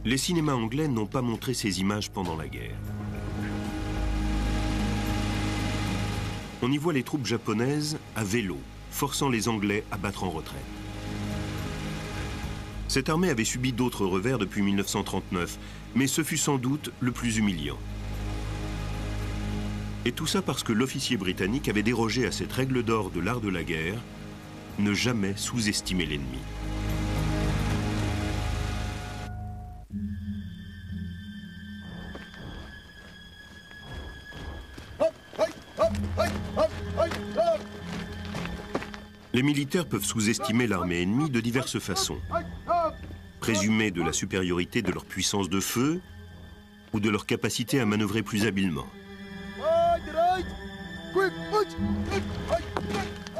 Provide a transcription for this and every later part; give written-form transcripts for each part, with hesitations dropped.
Les cinémas anglais n'ont pas montré ces images pendant la guerre. On y voit les troupes japonaises à vélo, forçant les Anglais à battre en retraite. Cette armée avait subi d'autres revers depuis 1939, mais ce fut sans doute le plus humiliant. Et tout ça parce que l'officier britannique avait dérogé à cette règle d'or de l'art de la guerre, ne jamais sous-estimer l'ennemi. Les militaires peuvent sous-estimer l'armée ennemie de diverses façons. Présumer de la supériorité de leur puissance de feu ou de leur capacité à manœuvrer plus habilement.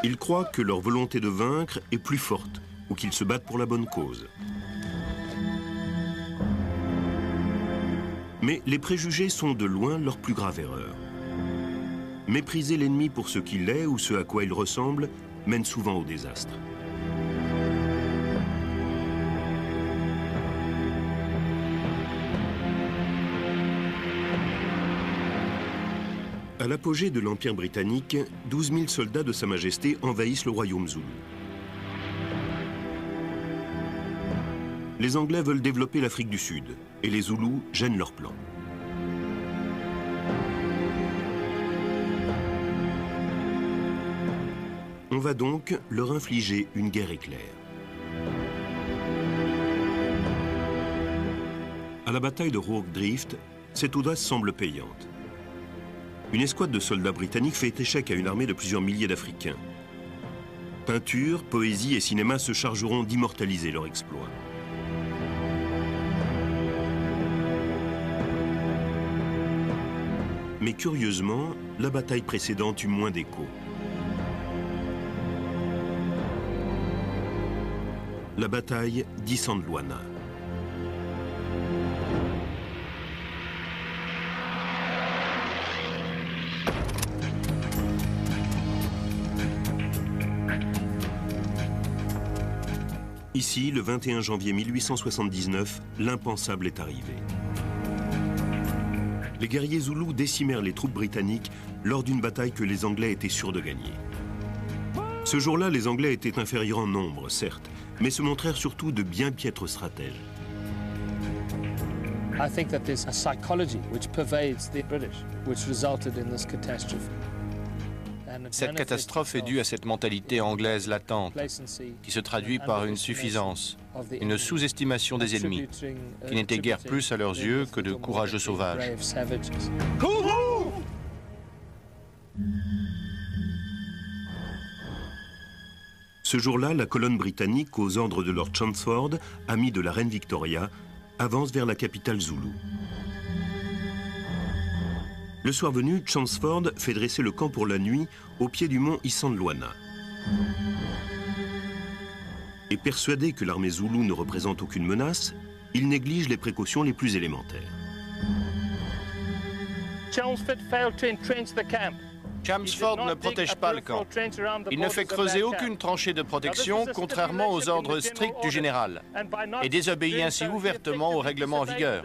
Ils croient que leur volonté de vaincre est plus forte ou qu'ils se battent pour la bonne cause. Mais les préjugés sont de loin leur plus grave erreur. Mépriser l'ennemi pour ce qu'il est ou ce à quoi il ressemble mène souvent au désastre. À l'apogée de l'Empire britannique, 12 000 soldats de Sa Majesté envahissent le royaume zoulou. Les Anglais veulent développer l'Afrique du Sud et les Zoulous gênent leur plan. On va donc leur infliger une guerre éclair. À la bataille de Rorke Drift, cette audace semble payante. Une escouade de soldats britanniques fait échec à une armée de plusieurs milliers d'Africains. Peinture, poésie et cinéma se chargeront d'immortaliser leur exploit. Mais curieusement, la bataille précédente eut moins d'écho. La bataille d'Isandlwana. Ici, le 21 janvier 1879, l'impensable est arrivé. Les guerriers zoulous décimèrent les troupes britanniques lors d'une bataille que les Anglais étaient sûrs de gagner. Ce jour-là, les Anglais étaient inférieurs en nombre, certes, mais se montrèrent surtout de bien piètres stratèges. I think that there's a psychology which pervades the British, which resulted in this catastrophe. Cette catastrophe est due à cette mentalité anglaise latente, qui se traduit par une suffisance, une sous-estimation des ennemis, qui n'étaient guère plus à leurs yeux que de courageux sauvages. Ce jour-là, la colonne britannique, aux ordres de Lord Chelmsford, ami de la reine Victoria, avance vers la capitale zoulou. Le soir venu, Chelmsford fait dresser le camp pour la nuit au pied du mont Isandlwana. Et persuadé que l'armée zoulou ne représente aucune menace, il néglige les précautions les plus élémentaires. Chelmsford ne protège pas le camp. Il ne fait creuser aucune tranchée de protection, contrairement aux ordres stricts du général, et désobéit ainsi ouvertement aux règlements en vigueur.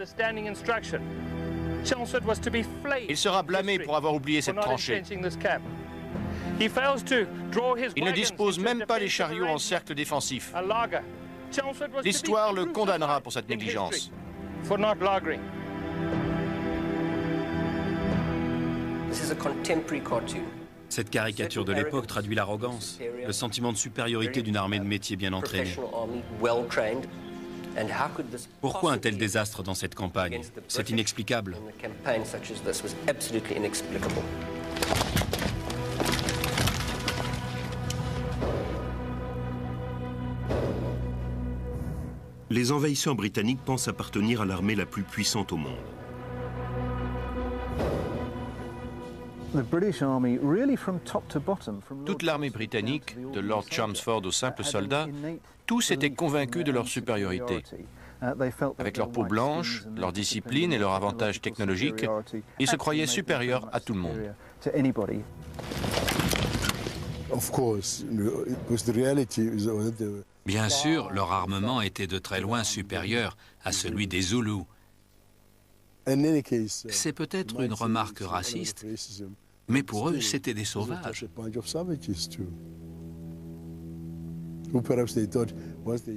Il sera blâmé pour avoir oublié cette tranchée. Il ne dispose même pas les chariots en cercle défensif. L'histoire le condamnera pour cette négligence. Cette caricature de l'époque traduit l'arrogance, le sentiment de supériorité d'une armée de métier bien entraînée. Pourquoi un tel désastre dans cette campagne? C'est inexplicable. Les envahisseurs britanniques pensent appartenir à l'armée la plus puissante au monde. Toute l'armée britannique, de Lord Chelmsford aux simples soldats, tous étaient convaincus de leur supériorité. Avec leur peau blanche, leur discipline et leur avantage technologique, ils se croyaient supérieurs à tout le monde. Bien sûr, leur armement était de très loin supérieur à celui des Zoulous. C'est peut-être une remarque raciste, mais pour eux, c'étaient des sauvages.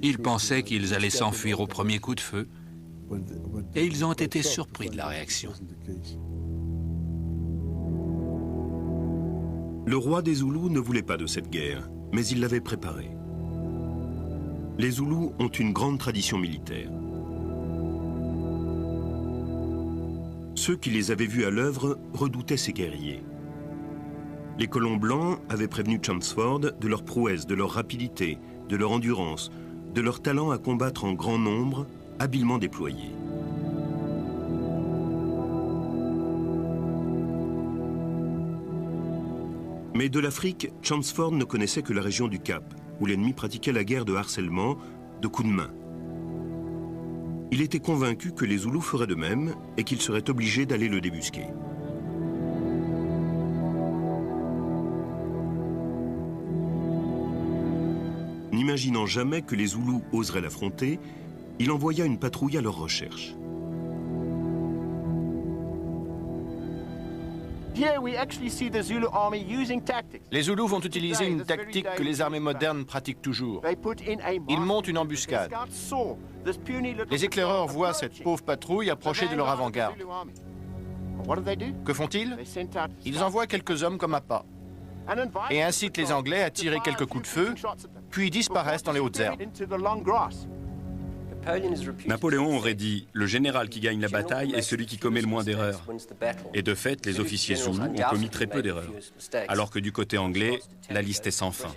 Ils pensaient qu'ils allaient s'enfuir au premier coup de feu, et ils ont été surpris de la réaction. Le roi des Zoulous ne voulait pas de cette guerre, mais il l'avait préparée. Les Zoulous ont une grande tradition militaire. Ceux qui les avaient vus à l'œuvre redoutaient ces guerriers. Les colons blancs avaient prévenu Chelmsford de leur prouesse, de leur rapidité, de leur endurance, de leur talent à combattre en grand nombre, habilement déployés. Mais de l'Afrique, Chelmsford ne connaissait que la région du Cap, où l'ennemi pratiquait la guerre de harcèlement, de coups de main. Il était convaincu que les Zoulous feraient de même et qu'il serait obligé d'aller le débusquer. N'imaginant jamais que les Zoulous oseraient l'affronter, il envoya une patrouille à leur recherche. Les Zoulous vont utiliser une tactique que les armées modernes pratiquent toujours. Ils montent une embuscade. Les éclaireurs voient cette pauvre patrouille approcher de leur avant-garde. Que font-ils? Ils envoient quelques hommes comme appât et incitent les Anglais à tirer quelques coups de feu, puis disparaissent dans les hautes herbes. Napoléon aurait dit « Le général qui gagne la bataille est celui qui commet le moins d'erreurs ». Et de fait, les officiers Zoulous ont commis très peu d'erreurs, alors que du côté anglais, la liste est sans fin.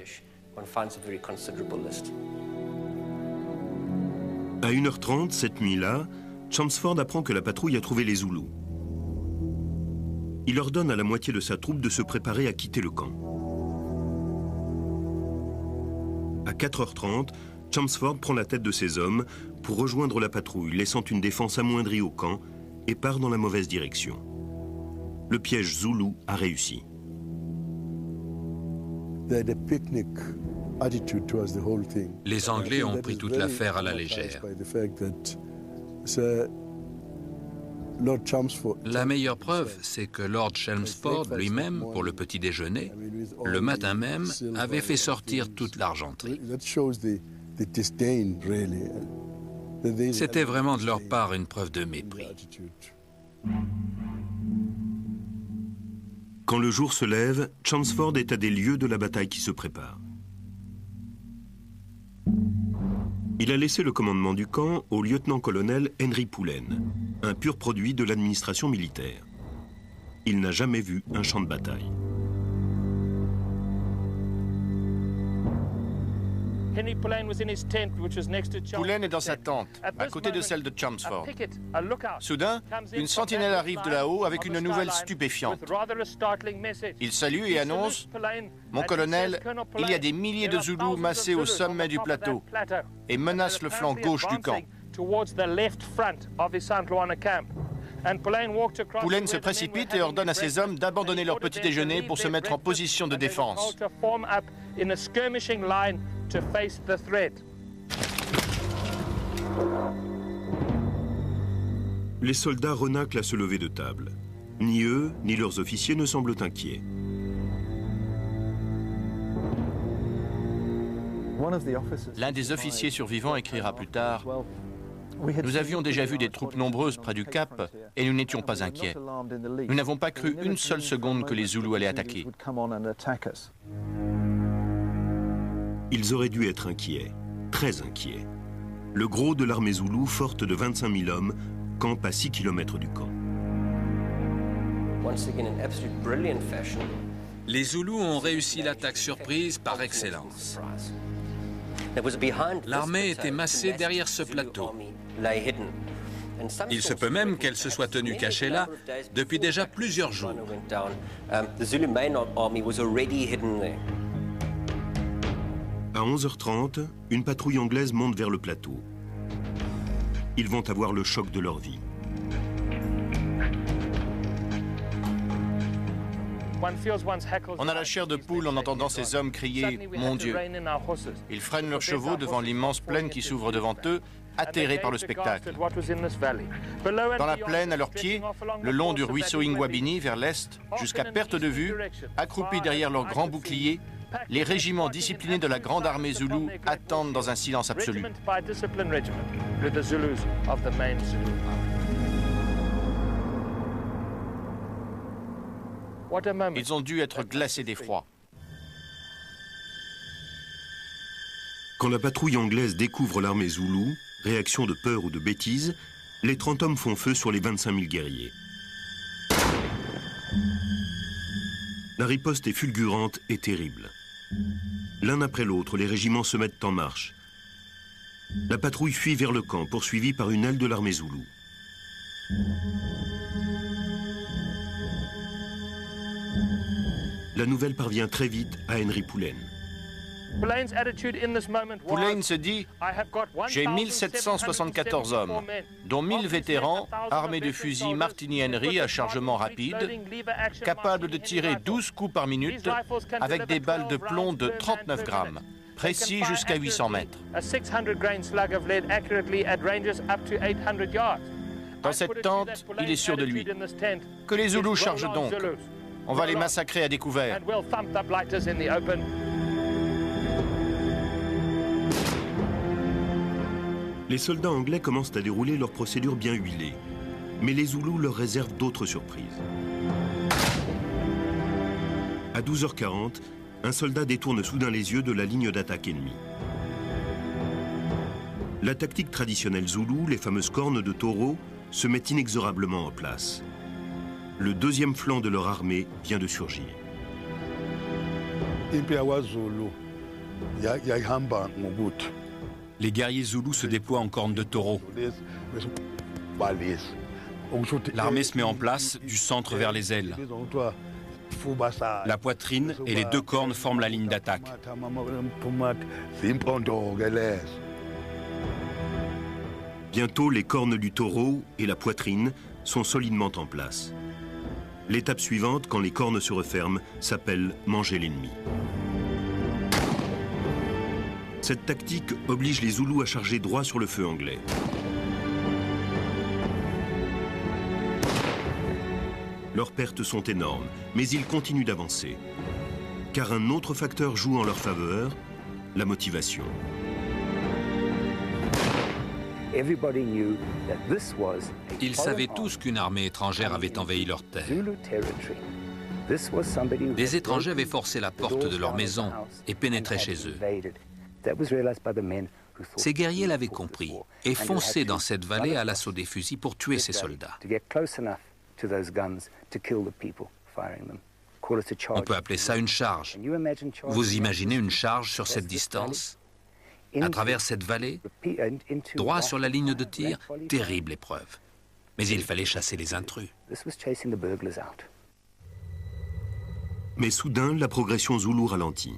À 1h30, cette nuit-là, Chelmsford apprend que la patrouille a trouvé les Zoulous. Il ordonne à la moitié de sa troupe de se préparer à quitter le camp. À 4h30, Chelmsford prend la tête de ses hommes pour rejoindre la patrouille, laissant une défense amoindrie au camp, et part dans la mauvaise direction. Le piège Zoulou a réussi. Les Anglais ont pris toute l'affaire à la légère. La meilleure preuve, c'est que Lord Chelmsford lui-même, pour le petit déjeuner, le matin même, avait fait sortir toute l'argenterie. C'était vraiment de leur part une preuve de mépris. Quand le jour se lève, Chelmsford est à des lieues de la bataille qui se prépare. Il a laissé le commandement du camp au lieutenant-colonel Henry Poullaine, un pur produit de l'administration militaire. Il n'a jamais vu un champ de bataille. Poullaine est dans sa tente, à côté de celle de Chelmsford. Soudain, une sentinelle arrive de là-haut avec une nouvelle stupéfiante. Il salue et annonce « Mon colonel, il y a des milliers de Zoulous massés au sommet du plateau et menacent le flanc gauche du camp. » Poullaine se précipite et ordonne à ses hommes d'abandonner leur petit déjeuner pour se mettre en position de défense. Les soldats renâclent à se lever de table. Ni eux, ni leurs officiers ne semblent inquiets. L'un des officiers survivants écrira plus tard « Nous avions déjà vu des troupes nombreuses près du Cap et nous n'étions pas inquiets. Nous n'avons pas cru une seule seconde que les Zoulous allaient attaquer. » Ils auraient dû être inquiets, très inquiets. Le gros de l'armée Zoulou, forte de 25 000 hommes, campe à 6 km du camp. Les Zoulous ont réussi l'attaque surprise par excellence. L'armée était massée derrière ce plateau. Il se peut même qu'elle se soit tenue cachée là depuis déjà plusieurs jours. À 11h30, une patrouille anglaise monte vers le plateau. Ils vont avoir le choc de leur vie. On a la chair de poule en entendant ces hommes crier « Mon Dieu ». Ils freinent leurs chevaux devant l'immense plaine qui s'ouvre devant eux, atterrés par le spectacle. Dans la plaine, à leurs pieds, le long du ruisseau Ingwabini vers l'est, jusqu'à perte de vue, accroupis derrière leurs grands boucliers, les régiments disciplinés de la grande armée zoulou attendent dans un silence absolu. Ils ont dû être glacés d'effroi. Quand la patrouille anglaise découvre l'armée zoulou, réaction de peur ou de bêtise, les 30 hommes font feu sur les 25 000 guerriers. La riposte est fulgurante et terrible. L'un après l'autre, les régiments se mettent en marche. La patrouille fuit vers le camp, poursuivie par une aile de l'armée zoulou. La nouvelle parvient très vite à Henry Poullaine. Poullaine se dit « J'ai 1774 hommes, dont 1000 vétérans, armés de fusils Martini-Henry à chargement rapide, capables de tirer 12 coups par minute avec des balles de plomb de 39 grammes, précis jusqu'à 800 mètres. Dans cette tente, il est sûr de lui. Que les Zoulous chargent donc. On va les massacrer à découvert. » Les soldats anglais commencent à dérouler leur procédure bien huilée, mais les Zoulous leur réservent d'autres surprises. À 12h40, un soldat détourne soudain les yeux de la ligne d'attaque ennemie. La tactique traditionnelle zoulou, les fameuses cornes de taureau, se met inexorablement en place. Le deuxième flanc de leur armée vient de surgir. Les guerriers zoulous se déploient en cornes de taureau. L'armée se met en place du centre vers les ailes. La poitrine et les deux cornes forment la ligne d'attaque. Bientôt, les cornes du taureau et la poitrine sont solidement en place. L'étape suivante, quand les cornes se referment, s'appelle manger l'ennemi. Cette tactique oblige les Zoulous à charger droit sur le feu anglais. Leurs pertes sont énormes, mais ils continuent d'avancer. Car un autre facteur joue en leur faveur, la motivation. Ils savaient tous qu'une armée étrangère avait envahi leur terre. Des étrangers avaient forcé la porte de leur maison et pénétré chez eux. Ces guerriers l'avaient compris et fonçaient dans cette vallée à l'assaut des fusils pour tuer ces soldats. On peut appeler ça une charge. Vous imaginez une charge sur cette distance, à travers cette vallée, droit sur la ligne de tir, terrible épreuve. Mais il fallait chasser les intrus. Mais soudain, la progression zoulou ralentit.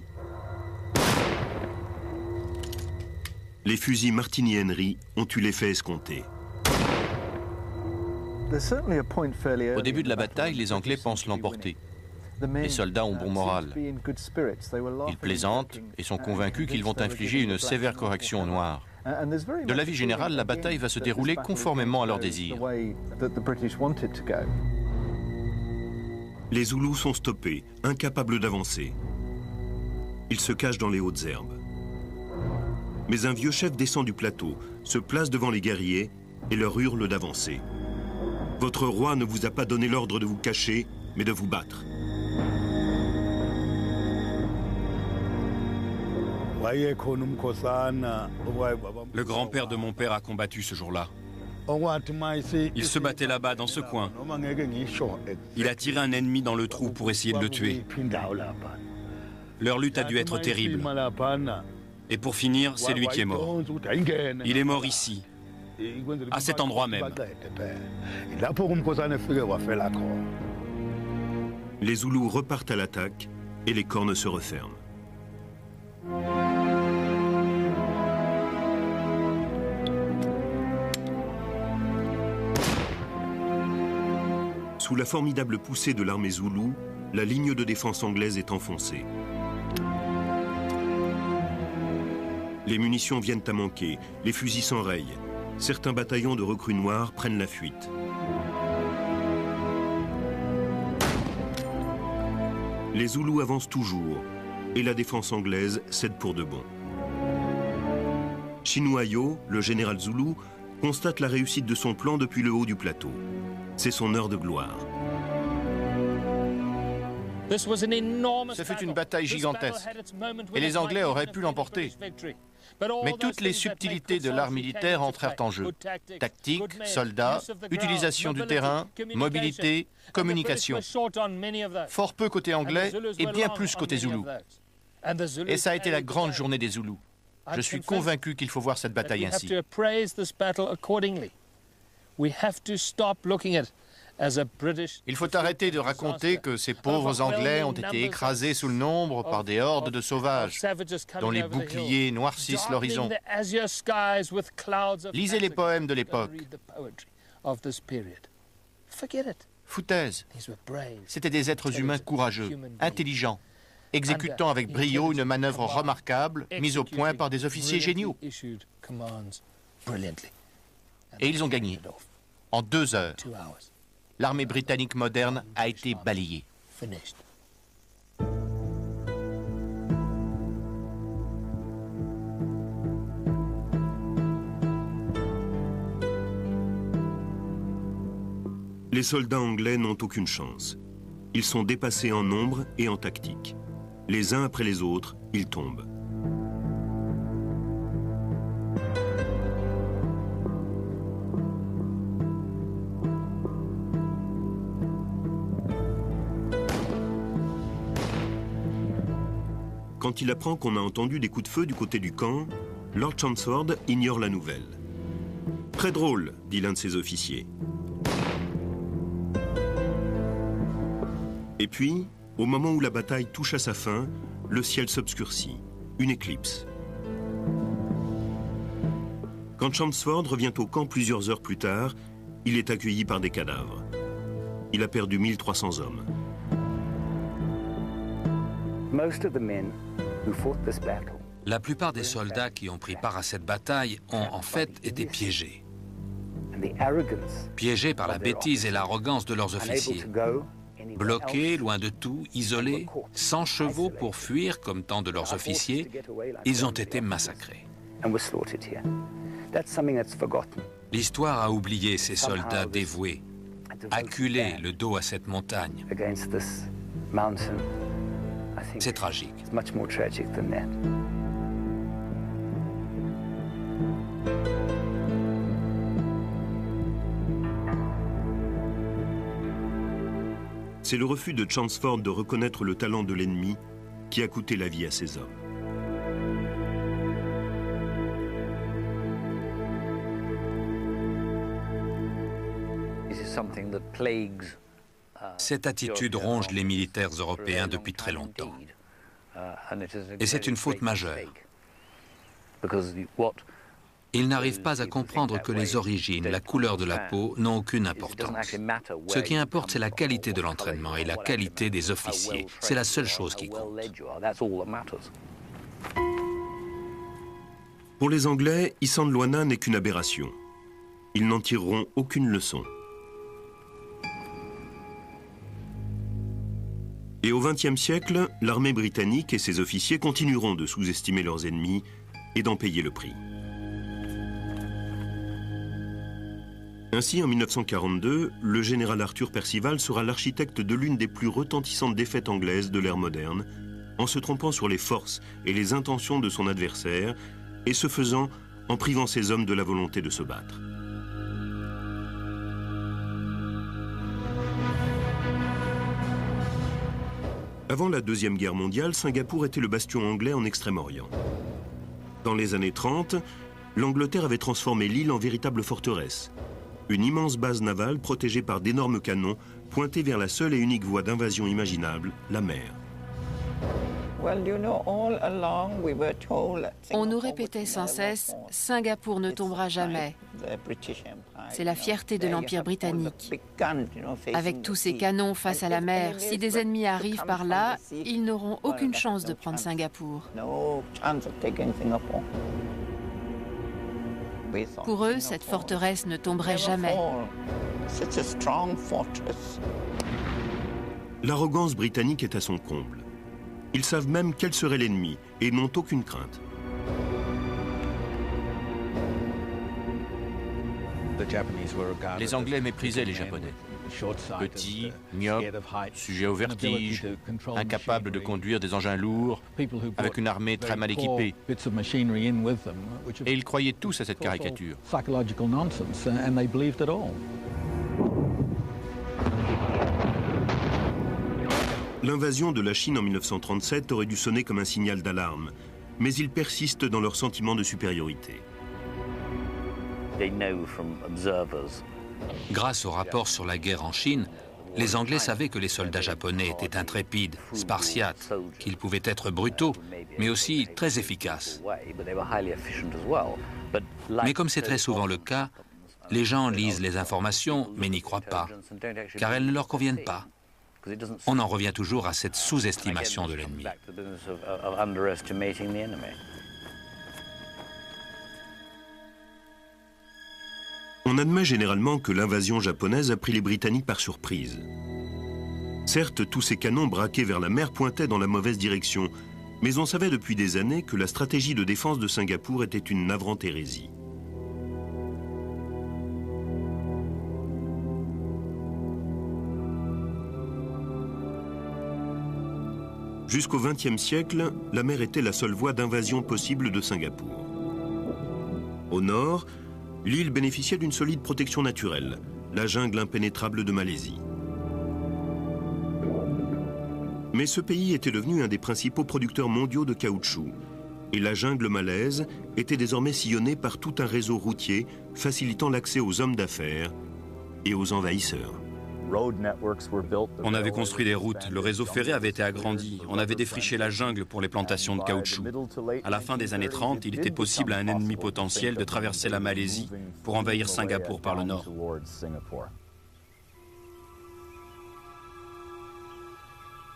Les fusils Martini-Henry ont eu l'effet escompté. Au début de la bataille, les Anglais pensent l'emporter. Les soldats ont bon moral. Ils plaisantent et sont convaincus qu'ils vont infliger une sévère correction aux Noirs. De l'avis général, la bataille va se dérouler conformément à leurs désirs. Les Zoulous sont stoppés, incapables d'avancer. Ils se cachent dans les hautes herbes. Mais un vieux chef descend du plateau, se place devant les guerriers et leur hurle d'avancer. Votre roi ne vous a pas donné l'ordre de vous cacher, mais de vous battre. Le grand-père de mon père a combattu ce jour-là. Il se battait là-bas, dans ce coin. Il a tiré un ennemi dans le trou pour essayer de le tuer. Leur lutte a dû être terrible. Et pour finir, c'est lui qui est mort. Il est mort ici, à cet endroit même. Les Zoulous repartent à l'attaque et les cornes se referment. Sous la formidable poussée de l'armée zoulou, la ligne de défense anglaise est enfoncée. Les munitions viennent à manquer, les fusils s'enrayent. Certains bataillons de recrues noirs prennent la fuite. Les Zoulous avancent toujours et la défense anglaise cède pour de bon. Chinuayo, le général zoulou, constate la réussite de son plan depuis le haut du plateau. C'est son heure de gloire. Ce fut une bataille gigantesque et les Anglais auraient pu l'emporter. Mais toutes les subtilités de l'art militaire entrèrent en jeu. Tactique, soldats, utilisation du terrain, mobilité, communication. Fort peu côté anglais et bien plus côté zoulou. Et ça a été la grande journée des Zoulous. Je suis convaincu qu'il faut voir cette bataille ainsi. Il faut arrêter de raconter que ces pauvres Anglais ont été écrasés sous le nombre par des hordes de sauvages dont les boucliers noircissent l'horizon. Lisez les poèmes de l'époque. Foutaise. C'étaient des êtres humains courageux, intelligents, exécutant avec brio une manœuvre remarquable mise au point par des officiers géniaux. Et ils ont gagné. En 2 heures, l'armée britannique moderne a été balayée. Les soldats anglais n'ont aucune chance. Ils sont dépassés en nombre et en tactique. Les uns après les autres, ils tombent. Quand il apprend qu'on a entendu des coups de feu du côté du camp, Lord Chelmsford ignore la nouvelle. « Très drôle », dit l'un de ses officiers. Et puis, au moment où la bataille touche à sa fin, le ciel s'obscurcit. Une éclipse. Quand Chelmsford revient au camp plusieurs heures plus tard, il est accueilli par des cadavres. Il a perdu 1300 hommes. La plupart des soldats qui ont pris part à cette bataille ont en fait été piégés. Piégés par la bêtise et l'arrogance de leurs officiers. Bloqués, loin de tout, isolés, sans chevaux pour fuir comme tant de leurs officiers, ils ont été massacrés. L'histoire a oublié ces soldats dévoués, acculés le dos à cette montagne. C'est tragique. C'est le refus de Chelmsford de reconnaître le talent de l'ennemi qui a coûté la vie à ses hommes. Cette attitude ronge les militaires européens depuis très longtemps. Et c'est une faute majeure. Ils n'arrivent pas à comprendre que les origines, la couleur de la peau n'ont aucune importance. Ce qui importe, c'est la qualité de l'entraînement et la qualité des officiers. C'est la seule chose qui compte. Pour les Anglais, Isandlwana n'est qu'une aberration. Ils n'en tireront aucune leçon. Et au XXe siècle, l'armée britannique et ses officiers continueront de sous-estimer leurs ennemis et d'en payer le prix. Ainsi, en 1942, le général Arthur Percival sera l'architecte de l'une des plus retentissantes défaites anglaises de l'ère moderne, en se trompant sur les forces et les intentions de son adversaire, et ce faisant en privant ses hommes de la volonté de se battre. Avant la Deuxième Guerre mondiale, Singapour était le bastion anglais en Extrême-Orient. Dans les années 30, l'Angleterre avait transformé l'île en véritable forteresse. Une immense base navale protégée par d'énormes canons pointés vers la seule et unique voie d'invasion imaginable, la mer. On nous répétait sans cesse, Singapour ne tombera jamais. C'est la fierté de l'Empire britannique. Avec tous ces canons face à la mer, si des ennemis arrivent par là, ils n'auront aucune chance de prendre Singapour. Pour eux, cette forteresse ne tomberait jamais. L'arrogance britannique est à son comble. Ils savent même quel serait l'ennemi et n'ont aucune crainte. Les Anglais méprisaient les Japonais. Petits, myopes, sujets au vertige, incapables de conduire des engins lourds, avec une armée très mal équipée. Et ils croyaient tous à cette caricature. L'invasion de la Chine en 1937 aurait dû sonner comme un signal d'alarme, mais ils persistent dans leur sentiment de supériorité. Grâce au rapport sur la guerre en Chine, les Anglais savaient que les soldats japonais étaient intrépides, spartiates, qu'ils pouvaient être brutaux, mais aussi très efficaces. Mais comme c'est très souvent le cas, les gens lisent les informations, mais n'y croient pas, car elles ne leur conviennent pas. On en revient toujours à cette sous-estimation de l'ennemi. On admet généralement que l'invasion japonaise a pris les Britanniques par surprise. Certes, tous ces canons braqués vers la mer pointaient dans la mauvaise direction, mais on savait depuis des années que la stratégie de défense de Singapour était une navrante hérésie. Jusqu'au XXe siècle, la mer était la seule voie d'invasion possible de Singapour. Au nord, l'île bénéficiait d'une solide protection naturelle, la jungle impénétrable de Malaisie. Mais ce pays était devenu un des principaux producteurs mondiaux de caoutchouc, et la jungle malaise était désormais sillonnée par tout un réseau routier facilitant l'accès aux hommes d'affaires et aux envahisseurs. On avait construit des routes, le réseau ferré avait été agrandi, on avait défriché la jungle pour les plantations de caoutchouc. À la fin des années 30, il était possible à un ennemi potentiel de traverser la Malaisie pour envahir Singapour par le nord.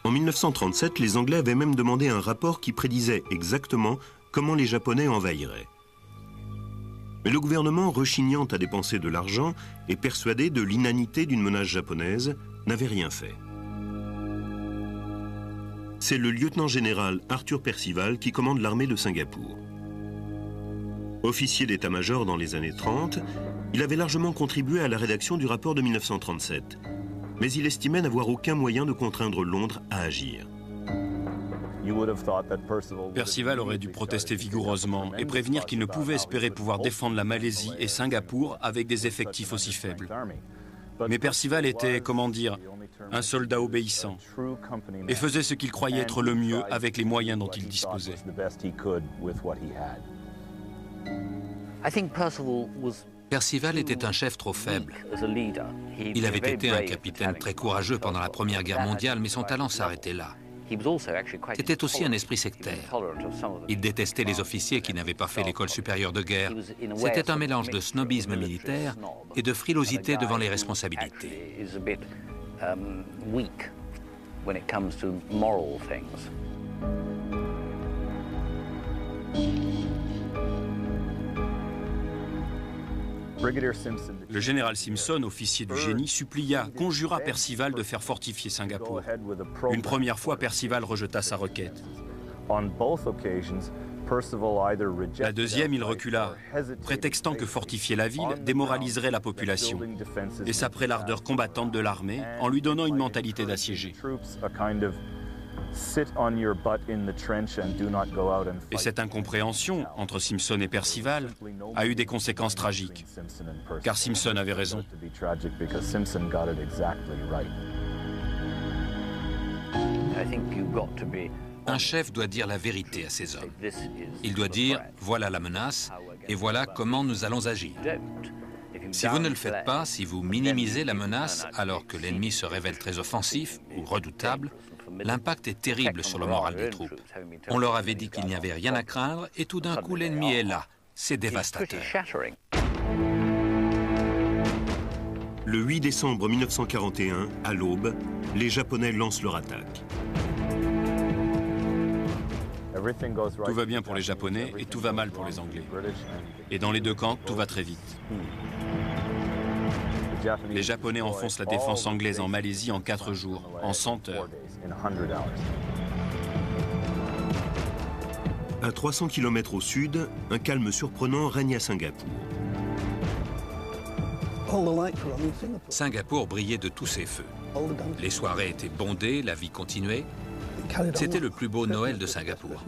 En 1937, les Anglais avaient même demandé un rapport qui prédisait exactement comment les Japonais envahiraient. Mais le gouvernement, rechignant à dépenser de l'argent et persuadé de l'inanité d'une menace japonaise, n'avait rien fait. C'est le lieutenant-général Arthur Percival qui commande l'armée de Singapour. Officier d'état-major dans les années 30, il avait largement contribué à la rédaction du rapport de 1937, mais il estimait n'avoir aucun moyen de contraindre Londres à agir. Percival aurait dû protester vigoureusement et prévenir qu'il ne pouvait espérer pouvoir défendre la Malaisie et Singapour avec des effectifs aussi faibles. Mais Percival était, comment dire, un soldat obéissant et faisait ce qu'il croyait être le mieux avec les moyens dont il disposait. Percival était un chef trop faible. Il avait été un capitaine très courageux pendant la Première Guerre mondiale, mais son talent s'arrêtait là. C'était aussi un esprit sectaire. Il détestait les officiers qui n'avaient pas fait l'école supérieure de guerre. C'était un mélange de snobisme militaire et de frilosité devant les responsabilités. Le général Simpson, officier du génie, supplia, conjura Percival de faire fortifier Singapour. Une première fois, Percival rejeta sa requête. La deuxième, il recula, prétextant que fortifier la ville démoraliserait la population et saperait l'ardeur combattante de l'armée en lui donnant une mentalité d'assiégé. Et cette incompréhension entre Simpson et Percival a eu des conséquences tragiques, car Simpson avait raison. Un chef doit dire la vérité à ses hommes. Il doit dire « voilà la menace et voilà comment nous allons agir ». Si vous ne le faites pas, si vous minimisez la menace alors que l'ennemi se révèle très offensif ou redoutable, l'impact est terrible sur le moral des troupes. On leur avait dit qu'il n'y avait rien à craindre et tout d'un coup l'ennemi est là. C'est dévastateur. Le 8 décembre 1941, à l'aube, les Japonais lancent leur attaque. Tout va bien pour les Japonais et tout va mal pour les Anglais. Et dans les deux camps, tout va très vite. Les Japonais enfoncent la défense anglaise en Malaisie en 4 jours, en 100 heures. À 300 km au sud, un calme surprenant règne à Singapour. Singapour brillait de tous ses feux. Les soirées étaient bondées, la vie continuait. C'était le plus beau Noël de Singapour.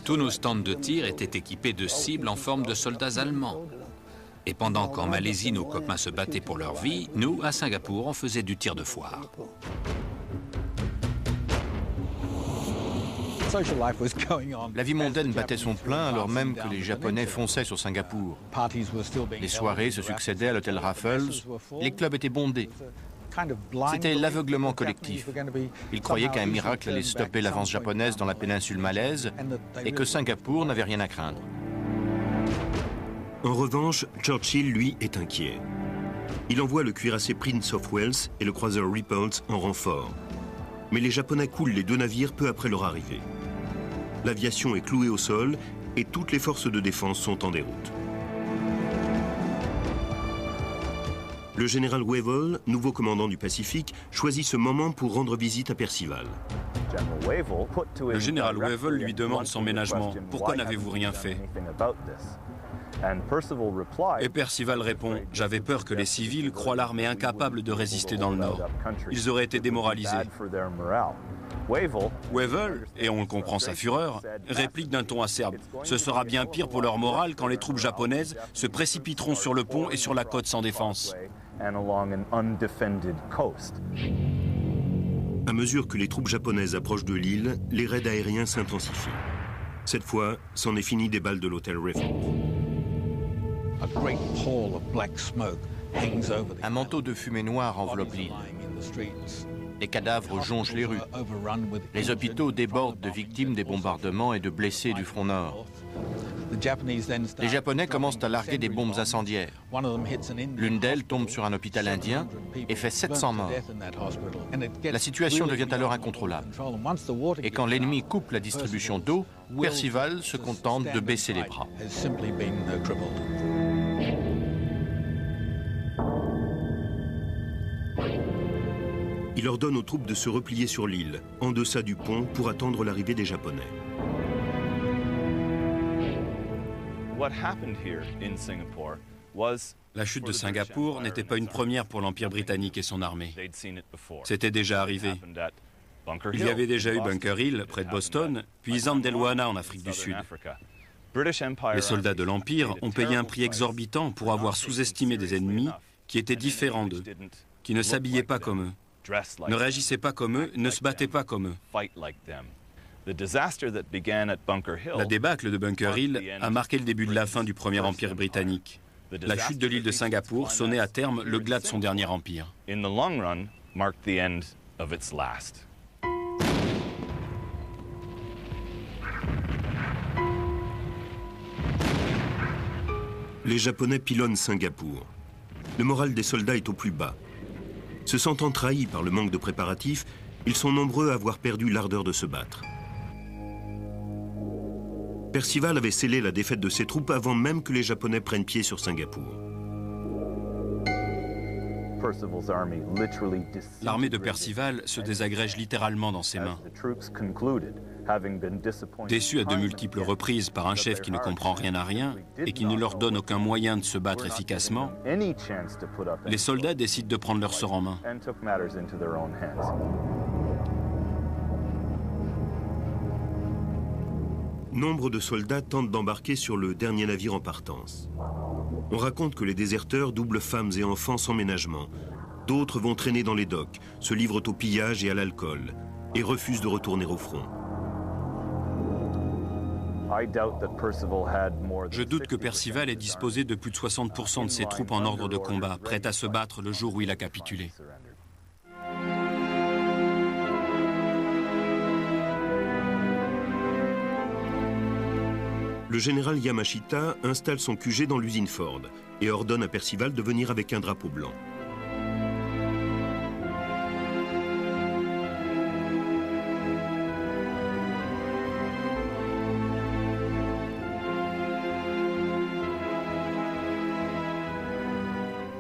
Tous nos stands de tir étaient équipés de cibles en forme de soldats allemands. Et pendant qu'en Malaisie, nos copains se battaient pour leur vie, nous, à Singapour, on faisait du tir de foire. La vie mondaine battait son plein alors même que les Japonais fonçaient sur Singapour. Les soirées se succédaient à l'hôtel Raffles, les clubs étaient bondés. C'était l'aveuglement collectif. Ils croyaient qu'un miracle allait stopper l'avance japonaise dans la péninsule malaise et que Singapour n'avait rien à craindre. En revanche, Churchill, lui, est inquiet. Il envoie le cuirassé Prince of Wales et le croiseur Repulse en renfort. Mais les Japonais coulent les 2 navires peu après leur arrivée. L'aviation est clouée au sol et toutes les forces de défense sont en déroute. Le général Wavell, nouveau commandant du Pacifique, choisit ce moment pour rendre visite à Percival. Le général Wavell lui demande son ménagement. « Pourquoi n'avez-vous rien fait ?» Et Percival répond « J'avais peur que les civils croient l'armée incapable de résister dans le Nord. Ils auraient été démoralisés. » Wavell, et on comprend sa fureur, réplique d'un ton acerbe « Ce sera bien pire pour leur morale quand les troupes japonaises se précipiteront sur le pont et sur la côte sans défense. » À mesure que les troupes japonaises approchent de l'île, les raids aériens s'intensifient. Cette fois, c'en est fini des balles de l'hôtel Raffles. Un manteau de fumée noire enveloppe l'île. Les cadavres jonchent les rues. Les hôpitaux débordent de victimes des bombardements et de blessés du front nord. Les Japonais commencent à larguer des bombes incendiaires. L'une d'elles tombe sur un hôpital indien et fait 700 morts. La situation devient alors incontrôlable. Et quand l'ennemi coupe la distribution d'eau, Percival se contente de baisser les bras. Il ordonne aux troupes de se replier sur l'île, en deçà du pont, pour attendre l'arrivée des Japonais. La chute de Singapour n'était pas une première pour l'Empire britannique et son armée. C'était déjà arrivé. Il y avait déjà eu Bunker Hill, près de Boston, puis Zandelwana en Afrique du Sud. Les soldats de l'Empire ont payé un prix exorbitant pour avoir sous-estimé des ennemis qui étaient différents d'eux, qui ne s'habillaient pas comme eux, ne réagissaient pas comme eux, ne se battaient pas comme eux. La débâcle de Bunker Hill a marqué le début de la fin du premier empire britannique. La chute de l'île de Singapour sonnait à terme le glas de son dernier empire. Les Japonais pilonnent Singapour. Le moral des soldats est au plus bas. Se sentant trahis par le manque de préparatifs, ils sont nombreux à avoir perdu l'ardeur de se battre. Percival avait scellé la défaite de ses troupes avant même que les Japonais prennent pied sur Singapour. L'armée de Percival se désagrège littéralement dans ses mains. Déçus à de multiples reprises par un chef qui ne comprend rien à rien et qui ne leur donne aucun moyen de se battre efficacement, les soldats décident de prendre leur sort en main. Nombre de soldats tentent d'embarquer sur le dernier navire en partance. On raconte que les déserteurs doublent femmes et enfants sans ménagement, D'autres vont traîner dans les docks, se livrent au pillage et à l'alcool, et refusent de retourner au front. Je doute que Percival ait disposé de plus de 60% de ses troupes en ordre de combat, prêtes à se battre le jour où il a capitulé. Le général Yamashita installe son QG dans l'usine Ford et ordonne à Percival de venir avec un drapeau blanc.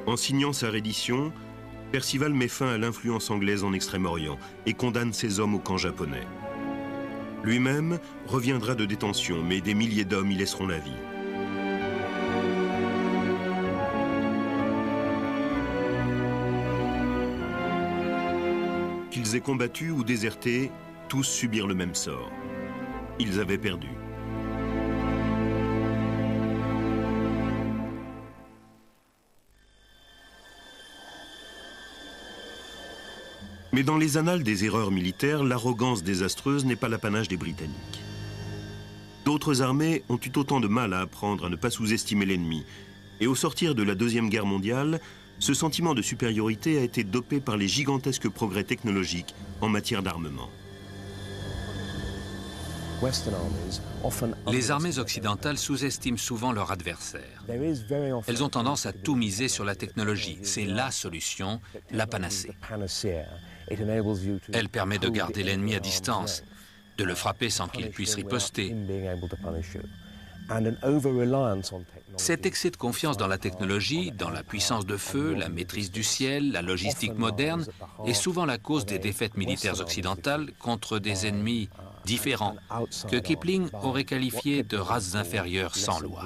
En signant sa reddition, Percival met fin à l'influence anglaise en Extrême-Orient et condamne ses hommes au camp japonais. Lui-même reviendra de détention, mais des milliers d'hommes y laisseront la vie. Qu'ils aient combattu ou déserté, tous subirent le même sort. Ils avaient perdu. Mais dans les annales des erreurs militaires, l'arrogance désastreuse n'est pas l'apanage des Britanniques. D'autres armées ont eu autant de mal à apprendre à ne pas sous-estimer l'ennemi. Et au sortir de la Deuxième Guerre mondiale, ce sentiment de supériorité a été dopé par les gigantesques progrès technologiques en matière d'armement. Les armées occidentales sous-estiment souvent leur adversaire. Elles ont tendance à tout miser sur la technologie. C'est la solution, la panacée. Elle permet de garder l'ennemi à distance, de le frapper sans qu'il puisse riposter. Cet excès de confiance dans la technologie, dans la puissance de feu, la maîtrise du ciel, la logistique moderne, est souvent la cause des défaites militaires occidentales contre des ennemis différents, que Kipling aurait qualifiés de races inférieures sans loi.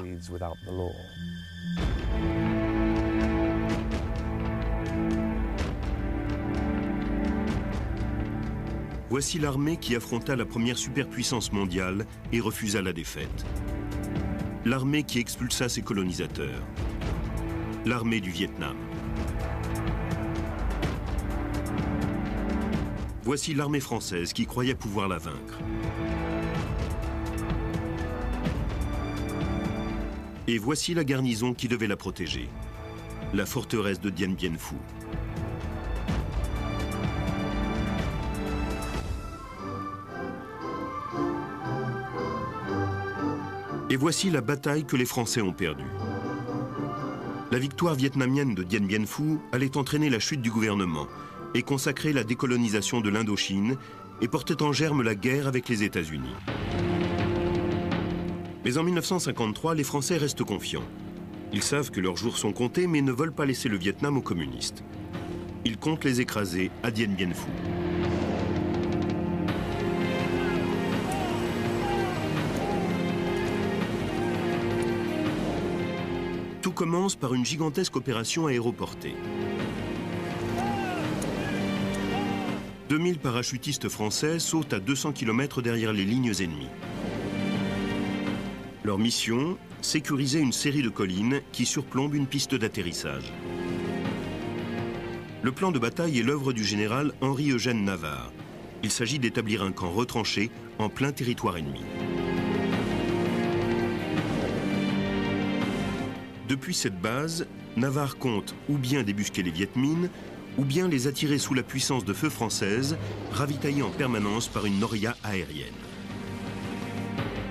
Voici l'armée qui affronta la première superpuissance mondiale et refusa la défaite. L'armée qui expulsa ses colonisateurs. L'armée du Vietnam. Voici l'armée française qui croyait pouvoir la vaincre. Et voici la garnison qui devait la protéger. La forteresse de Dien Bien Phu. Et voici la bataille que les Français ont perdue. La victoire vietnamienne de Dien Bien Phu allait entraîner la chute du gouvernement et consacrer la décolonisation de l'Indochine et portait en germe la guerre avec les États-Unis. Mais en 1953, les Français restent confiants. Ils savent que leurs jours sont comptés, mais ne veulent pas laisser le Vietnam aux communistes. Ils comptent les écraser à Dien Bien Phu. Tout commence par une gigantesque opération aéroportée. 2000 parachutistes français sautent à 200 km derrière les lignes ennemies. Leur mission, sécuriser une série de collines qui surplombent une piste d'atterrissage. Le plan de bataille est l'œuvre du général Henri-Eugène Navarre. Il s'agit d'établir un camp retranché en plein territoire ennemi. Depuis cette base, Navarre compte ou bien débusquer les Viet Minh, ou bien les attirer sous la puissance de feu française, ravitaillés en permanence par une noria aérienne.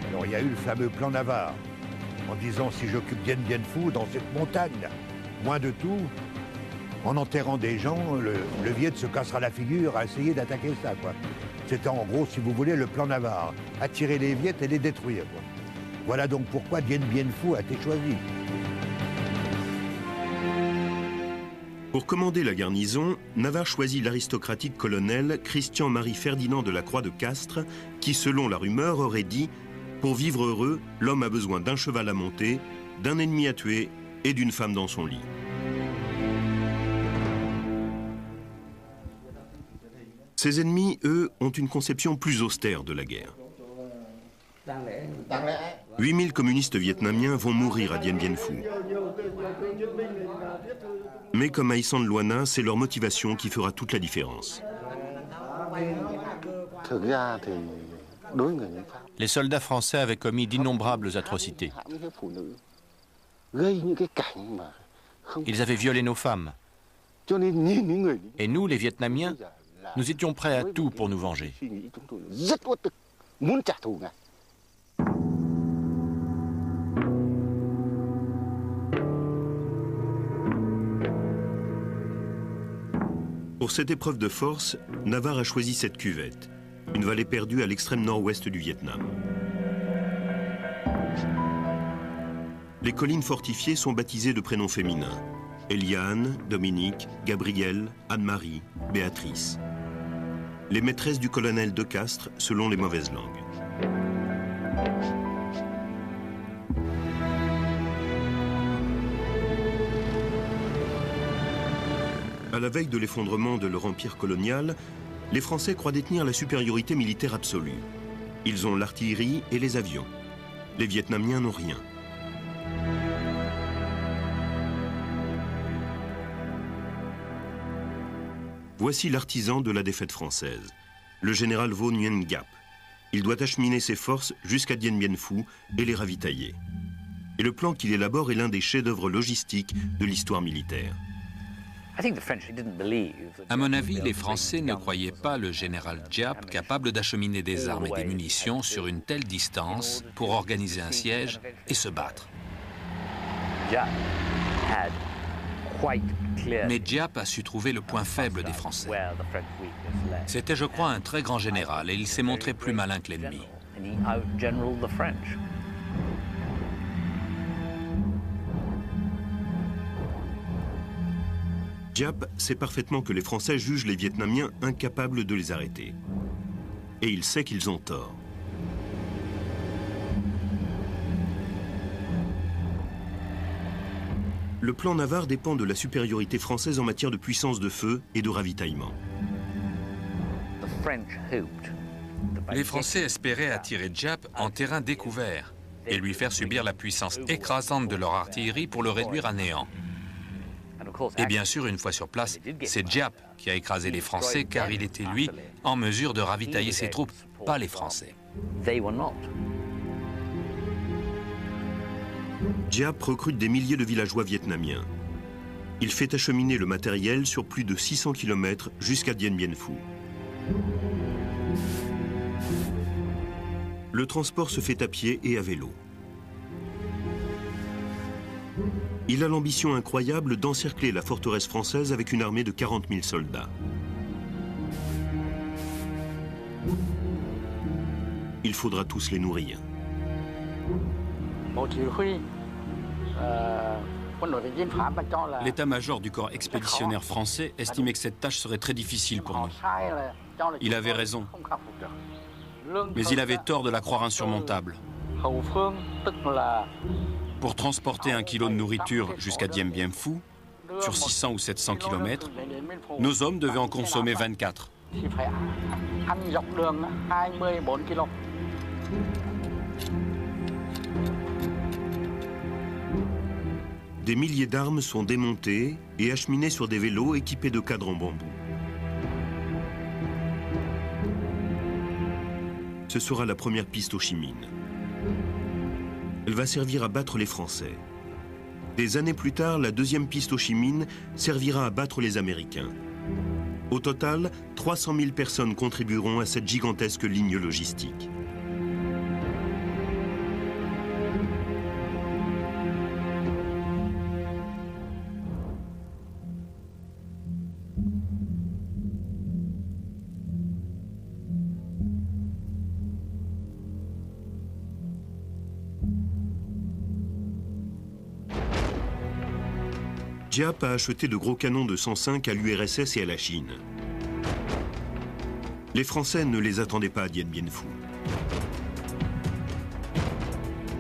Alors il y a eu le fameux plan Navarre, en disant si j'occupe Dien Bien Phu dans cette montagne, loin de tout, en enterrant des gens, le Viet se cassera la figure à essayer d'attaquer ça, quoi. C'était en gros, si vous voulez, le plan Navarre, attirer les Viet et les détruire, quoi. Voilà donc pourquoi Dien Bien Phu a été choisi. Pour commander la garnison, Navarre choisit l'aristocratique colonel Christian-Marie Ferdinand de la Croix de Castres, qui, selon la rumeur, aurait dit « Pour vivre heureux, l'homme a besoin d'un cheval à monter, d'un ennemi à tuer et d'une femme dans son lit. » Ses ennemis, eux, ont une conception plus austère de la guerre. 8000 communistes vietnamiens vont mourir à Dien Bien Phu. Mais comme à Yssan Loana, c'est leur motivation qui fera toute la différence. Les soldats français avaient commis d'innombrables atrocités. Ils avaient violé nos femmes. Et nous, les Vietnamiens, nous étions prêts à tout pour nous venger. Pour cette épreuve de force, Navarre a choisi cette cuvette, une vallée perdue à l'extrême nord-ouest du Vietnam. Les collines fortifiées sont baptisées de prénoms féminins. Eliane, Dominique, Gabrielle, Anne-Marie, Béatrice. Les maîtresses du colonel De Castres selon les mauvaises langues. À la veille de l'effondrement de leur empire colonial, les Français croient détenir la supériorité militaire absolue. Ils ont l'artillerie et les avions. Les Vietnamiens n'ont rien. Voici l'artisan de la défaite française, le général Vo Nguyen Giap. Il doit acheminer ses forces jusqu'à Dien Bien Phu et les ravitailler. Et le plan qu'il élabore est l'un des chefs-d'œuvre logistiques de l'histoire militaire. À mon avis, les Français ne croyaient pas le général Giap capable d'acheminer des armes et des munitions sur une telle distance pour organiser un siège et se battre. Mais Giap a su trouver le point faible des Français. C'était, je crois, un très grand général et il s'est montré plus malin que l'ennemi. Giap sait parfaitement que les Français jugent les Vietnamiens incapables de les arrêter. Et il sait qu'ils ont tort. Le plan Navarre dépend de la supériorité française en matière de puissance de feu et de ravitaillement. Les Français espéraient attirer Giap en terrain découvert et lui faire subir la puissance écrasante de leur artillerie pour le réduire à néant. Et bien sûr, une fois sur place, c'est Giap qui a écrasé les Français car il était, lui, en mesure de ravitailler ses troupes, pas les Français. Giap recrute des milliers de villageois vietnamiens. Il fait acheminer le matériel sur plus de 600 km jusqu'à Dien Bien Phu. Le transport se fait à pied et à vélo. Il a l'ambition incroyable d'encercler la forteresse française avec une armée de 40 000 soldats. Il faudra tous les nourrir. L'état-major du corps expéditionnaire français estimait que cette tâche serait très difficile pour nous. Il avait raison. Mais il avait tort de la croire insurmontable. Pour transporter 1 kilo de nourriture jusqu'à Dien Bien Phu, sur 600 ou 700 km, nos hommes devaient en consommer 24. Des milliers d'armes sont démontées et acheminées sur des vélos équipés de cadres en bambou. Ce sera la première piste Ho Chi Minh. Elle va servir à battre les Français. Des années plus tard, la deuxième piste Ho Chi Minh servira à battre les Américains. Au total, 300 000 personnes contribueront à cette gigantesque ligne logistique. Giap a acheté de gros canons de 105 à l'URSS et à la Chine. Les Français ne les attendaient pas à Dien Bien Phu.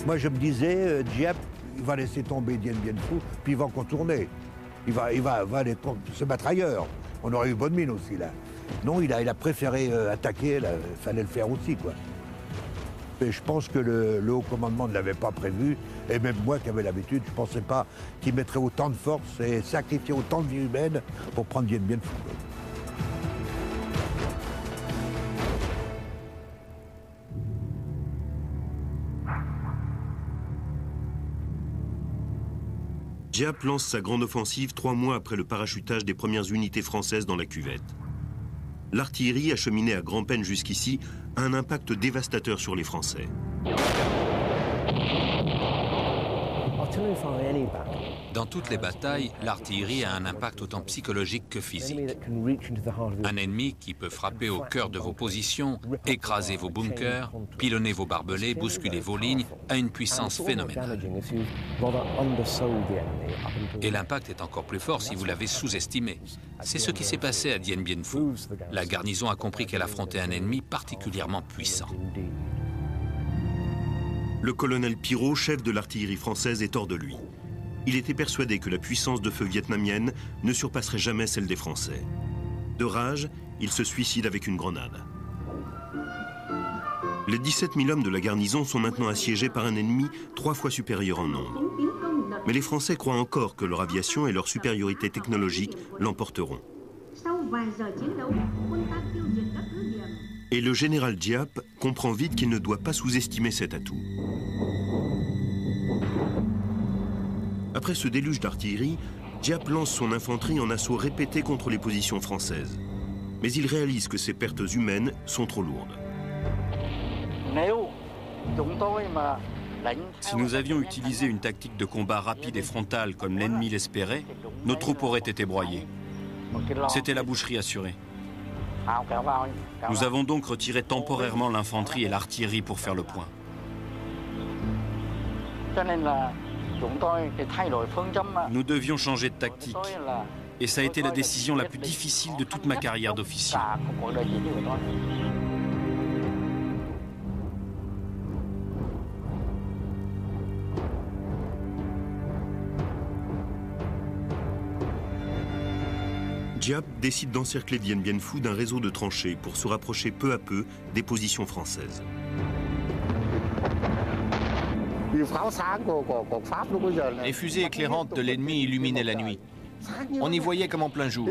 Moi, je me disais, Giap, il va laisser tomber Dien Bien Phu, puis il va en contourner. Il va aller se battre ailleurs. On aurait eu bonne mine aussi, là. Non, il a préféré attaquer, il fallait le faire aussi, quoi. Mais je pense que le haut commandement ne l'avait pas prévu. Et même moi qui avais l'habitude, je ne pensais pas qu'il mettrait autant de force et sacrifier autant de vies humaines pour prendre Dien Bien Phu. Giap lance sa grande offensive 3 mois après le parachutage des premières unités françaises dans la cuvette. L'artillerie, acheminée à grand-peine jusqu'ici, a un impact dévastateur sur les Français. Dans toutes les batailles, l'artillerie a un impact autant psychologique que physique. Un ennemi qui peut frapper au cœur de vos positions, écraser vos bunkers, pilonner vos barbelés, bousculer vos lignes, a une puissance phénoménale. Et l'impact est encore plus fort si vous l'avez sous-estimé. C'est ce qui s'est passé à Dien Bien Phu. La garnison a compris qu'elle affrontait un ennemi particulièrement puissant. Le colonel Pirot, chef de l'artillerie française, est hors de lui. Il était persuadé que la puissance de feu vietnamienne ne surpasserait jamais celle des Français. De rage, il se suicide avec une grenade. Les 17 000 hommes de la garnison sont maintenant assiégés par un ennemi 3 fois supérieur en nombre. Mais les Français croient encore que leur aviation et leur supériorité technologique l'emporteront. Et le général Giap comprend vite qu'il ne doit pas sous-estimer cet atout. Après ce déluge d'artillerie, Giap lance son infanterie en assaut répété contre les positions françaises. Mais il réalise que ces pertes humaines sont trop lourdes. Si nous avions utilisé une tactique de combat rapide et frontale comme l'ennemi l'espérait, nos troupes auraient été broyées. C'était la boucherie assurée. Nous avons donc retiré temporairement l'infanterie et l'artillerie pour faire le point. Nous devions changer de tactique. Et ça a été la décision la plus difficile de toute ma carrière d'officier. Giap décide d'encercler Dien Bien Phu d'un réseau de tranchées pour se rapprocher peu à peu des positions françaises. Les fusées éclairantes de l'ennemi illuminaient la nuit. On y voyait comme en plein jour.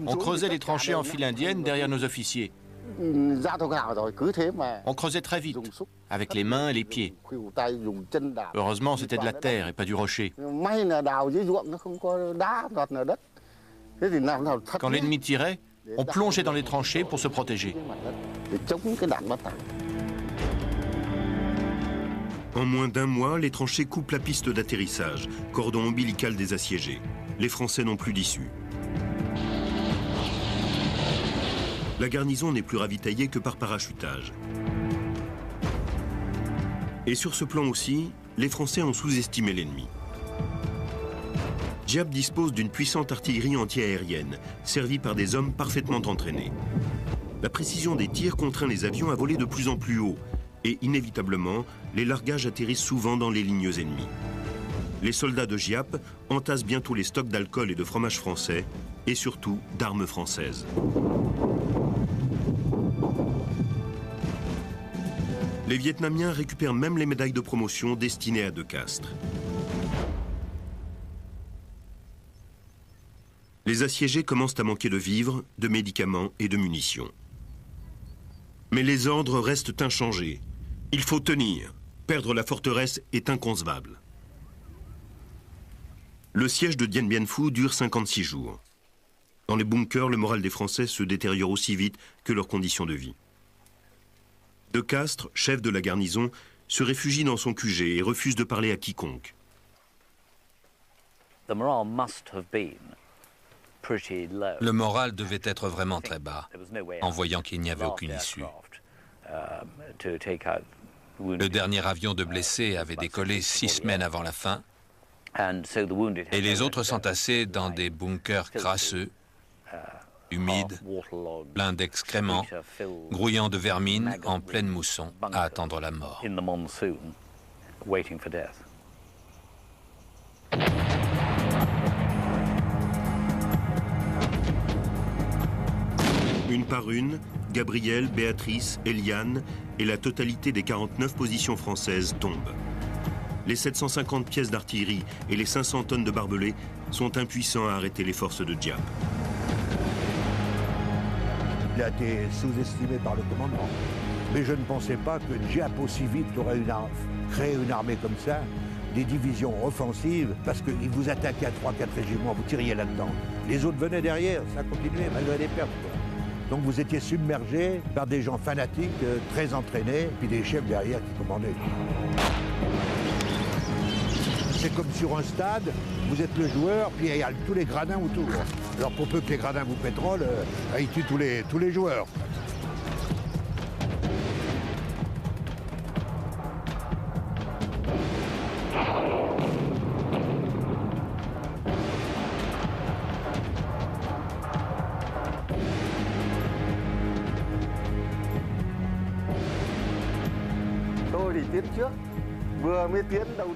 On creusait les tranchées en file indienne derrière nos officiers. On creusait très vite, avec les mains et les pieds. Heureusement, c'était de la terre et pas du rocher. Quand l'ennemi tirait, on plongeait dans les tranchées pour se protéger. En moins d'un mois, les tranchées coupent la piste d'atterrissage, cordon ombilical des assiégés. Les Français n'ont plus d'issue. La garnison n'est plus ravitaillée que par parachutage. Et sur ce plan aussi, les Français ont sous-estimé l'ennemi. Giap dispose d'une puissante artillerie anti-aérienne, servie par des hommes parfaitement entraînés. La précision des tirs contraint les avions à voler de plus en plus haut, et inévitablement, les largages atterrissent souvent dans les lignes ennemies. Les soldats de Giap entassent bientôt les stocks d'alcool et de fromage français, et surtout d'armes françaises. Les Vietnamiens récupèrent même les médailles de promotion destinées à De Castres. Les assiégés commencent à manquer de vivres, de médicaments et de munitions. Mais les ordres restent inchangés. Il faut tenir. Perdre la forteresse est inconcevable. Le siège de Dien Bien Phu dure 56 jours. Dans les bunkers, le moral des Français se détériore aussi vite que leurs conditions de vie. De Castres, chef de la garnison, se réfugie dans son QG et refuse de parler à quiconque. Le moral devait être vraiment très bas, en voyant qu'il n'y avait aucune issue. Le dernier avion de blessés avait décollé 6 semaines avant la fin, et les autres s'entassaient dans des bunkers crasseux, humides, pleins d'excréments, grouillant de vermine en pleine mousson, à attendre la mort. Une par une, Gabriel, Béatrice, Eliane et la totalité des 49 positions françaises tombent. Les 750 pièces d'artillerie et les 500 tonnes de barbelés sont impuissants à arrêter les forces de Diap. Il a été sous-estimé par le commandement. Mais je ne pensais pas que Diap aussi vite aurait créé une armée comme ça, des divisions offensives, parce qu'ils vous attaquaient à 3-4 régiments, vous tiriez là-dedans. Les autres venaient derrière, ça continuait malgré les pertes. Donc vous étiez submergés par des gens fanatiques, très entraînés, puis des chefs derrière qui commandaient. C'est comme sur un stade, vous êtes le joueur, puis il y a tous les gradins autour. Alors pour peu que les gradins vous pétrolent, ils tuent tous les joueurs.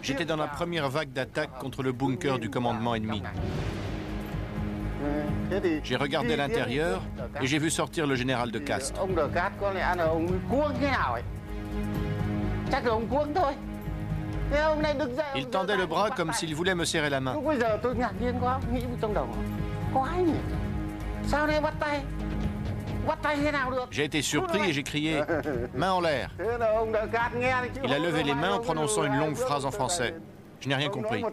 J'étais dans la première vague d'attaque contre le bunker du commandement ennemi. J'ai regardé l'intérieur et j'ai vu sortir le général de Castres. Il tendait le bras comme s'il voulait me serrer la main. J'ai été surpris et j'ai crié « Main en l'air ». Il a levé les mains en prononçant une longue phrase en français. Je n'ai rien compris.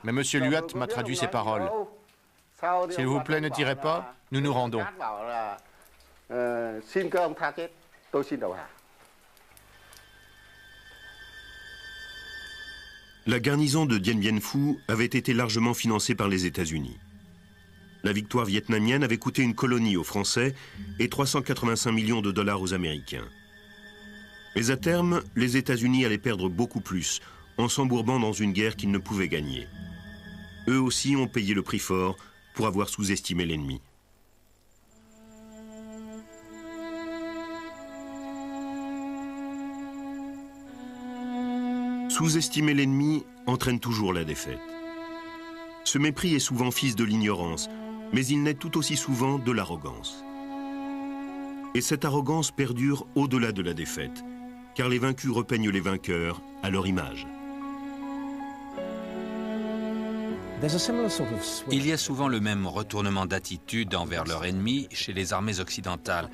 Mais M. Luat m'a traduit ses paroles. « S'il vous plaît, ne tirez pas, nous nous rendons ». La garnison de Dien Bien Phu avait été largement financée par les États-Unis. La victoire vietnamienne avait coûté une colonie aux Français et 385 millions de dollars aux Américains. Mais à terme, les États-Unis allaient perdre beaucoup plus en s'embourbant dans une guerre qu'ils ne pouvaient gagner. Eux aussi ont payé le prix fort pour avoir sous-estimé l'ennemi. Sous-estimer l'ennemi entraîne toujours la défaite. Ce mépris est souvent fils de l'ignorance, mais il naît tout aussi souvent de l'arrogance. Et cette arrogance perdure au-delà de la défaite, car les vaincus repeignent les vainqueurs à leur image. Il y a souvent le même retournement d'attitude envers leur ennemi chez les armées occidentales.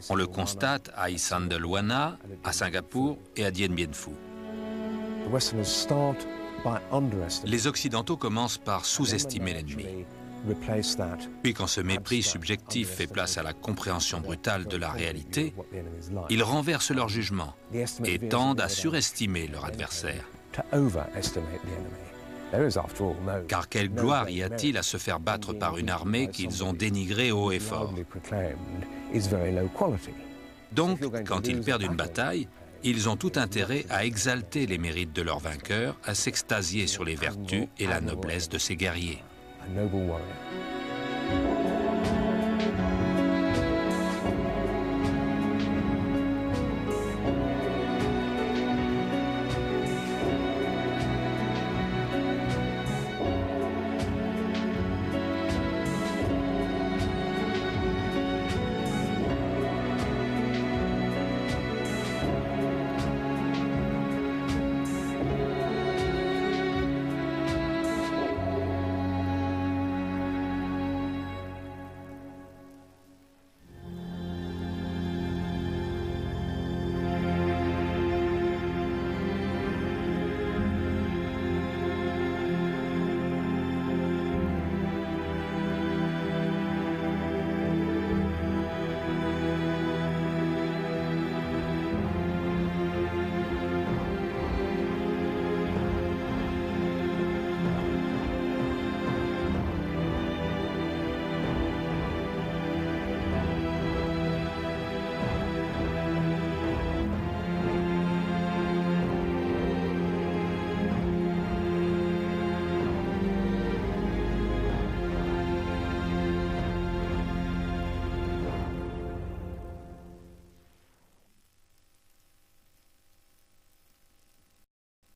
On le constate à Isandlwana, à Singapour et à Dien Bien Phu. Les Occidentaux commencent par sous-estimer l'ennemi. Puis quand ce mépris subjectif fait place à la compréhension brutale de la réalité, ils renversent leur jugement et tendent à surestimer leur adversaire. Car quelle gloire y a-t-il à se faire battre par une armée qu'ils ont dénigrée haut et fort? Donc, quand ils perdent une bataille, ils ont tout intérêt à exalter les mérites de leurs vainqueurs, à s'extasier sur les vertus et la noblesse de ces guerriers.